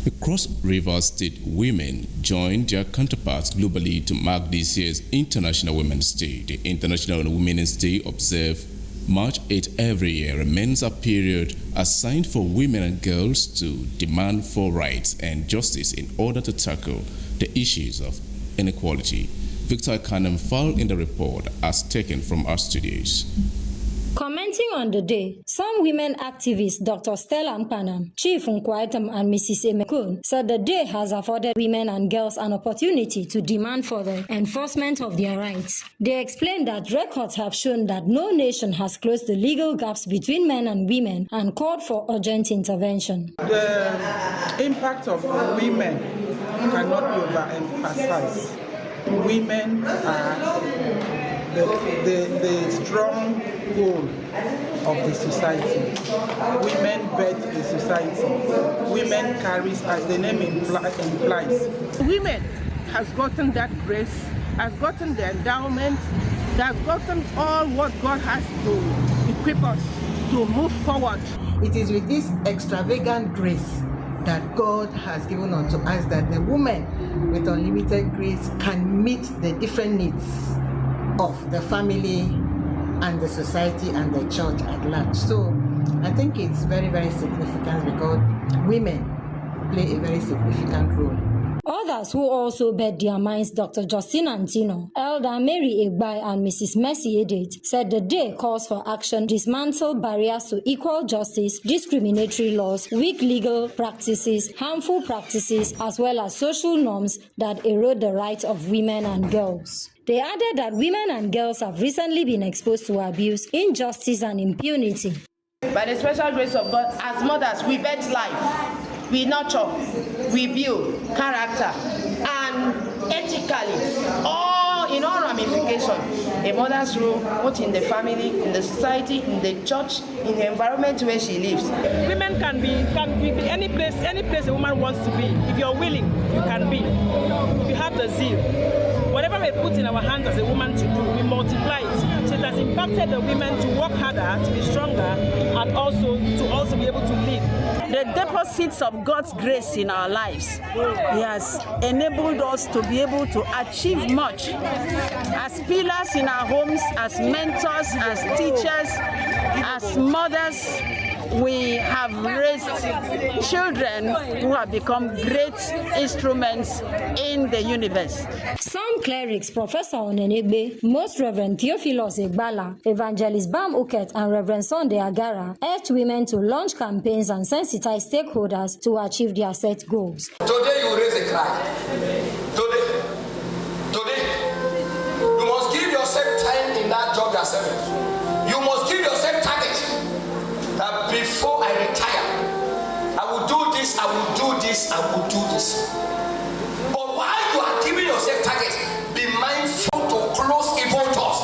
The Cross River State women joined their counterparts globally to mark this year's International Women's Day. The International Women's Day, observed March 8 every year, remains a period assigned for women and girls to demand for rights and justice in order to tackle the issues of inequality. Victor Kanem filed in the report as taken from our studios. Commenting on the day, some women activists, Dr. Stella Mpanam, Chief Nkwaitam, and Mrs. Emekun, said the day has afforded women and girls an opportunity to demand for the enforcement of their rights. They explained that records have shown that no nation has closed the legal gaps between men and women and called for urgent intervention. The impact of women cannot be overemphasized. Women are the strong goal of the society. Women birth the society. Women carries, as the name implies. Women has gotten that grace, has gotten the endowment, has gotten all what God has to equip us to move forward. It is with this extravagant grace that God has given unto us that the woman with unlimited grace can meet the different needs of the family and the society and the church at large. So I think it's very, very significant because women play a very significant role. Others who also bet their minds, Dr. Justin Antino, Elder Mary Egbai, and Mrs. Mercy Edith, said the day calls for action, dismantle barriers to equal justice, discriminatory laws, weak legal practices, harmful practices, as well as social norms that erode the rights of women and girls. They added that women and girls have recently been exposed to abuse, injustice, and impunity. By the special grace of God, as mothers, we bet life. We nurture, we build character, and ethically, all in all ramifications. A mother's role, both in the family, in the society, in the church, in the environment where she lives. Women can be any place a woman wants to be. If you're willing, you can be. If you have the zeal, whatever we put in our hands as a woman to do, we multiply it. So it has impacted the women to work harder, to be stronger, and also to be able to lead. The deposits of God's grace in our lives, He has enabled us to be able to achieve much as pillars in our homes, as mentors, as teachers, as mothers. We have raised children who have become great instruments in the universe. Some clerics, Professor Onenegbe, Most Reverend Theophilus Egbala, Evangelist Bam Uket, and Reverend Sunday Agara urged women to launch campaigns and sensitize stakeholders to achieve their set goals. Today you raise a cry. Today, you must give yourself time in that job you're serving. You must give yourself target. That before I retire, I will do this, I will do this, I will do this. But while you are giving yourself targets, be mindful to close evil doors.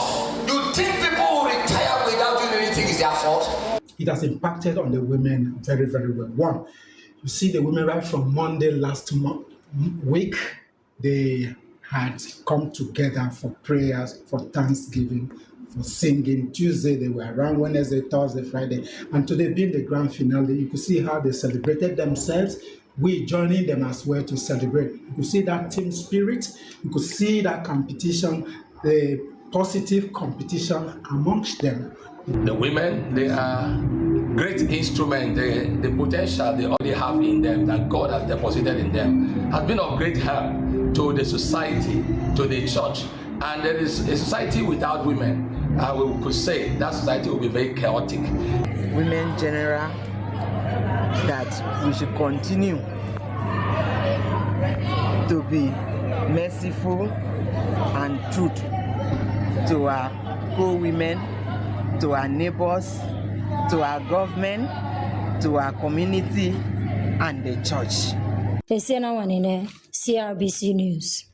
You think people who retire without doing anything is their fault? It has impacted on the women very, very well. One, you see the women right from Monday last week, they had come together for prayers, for thanksgiving, for singing. Tuesday they were around, Wednesday, Thursday, Friday, and today being the grand finale, you could see how they celebrated themselves. We joining them as well to celebrate. You could see that team spirit. You could see that competition, the positive competition amongst them. The women, they are great instrument. The potential they already have in them, that God has deposited in them, has been of great help to the society, to the church. And there is a society without women, we could say that society will be very chaotic. Women general, that we should continue to be merciful and truth to our co-women, to our neighbors, to our government, to our community, and the church. CRBC News.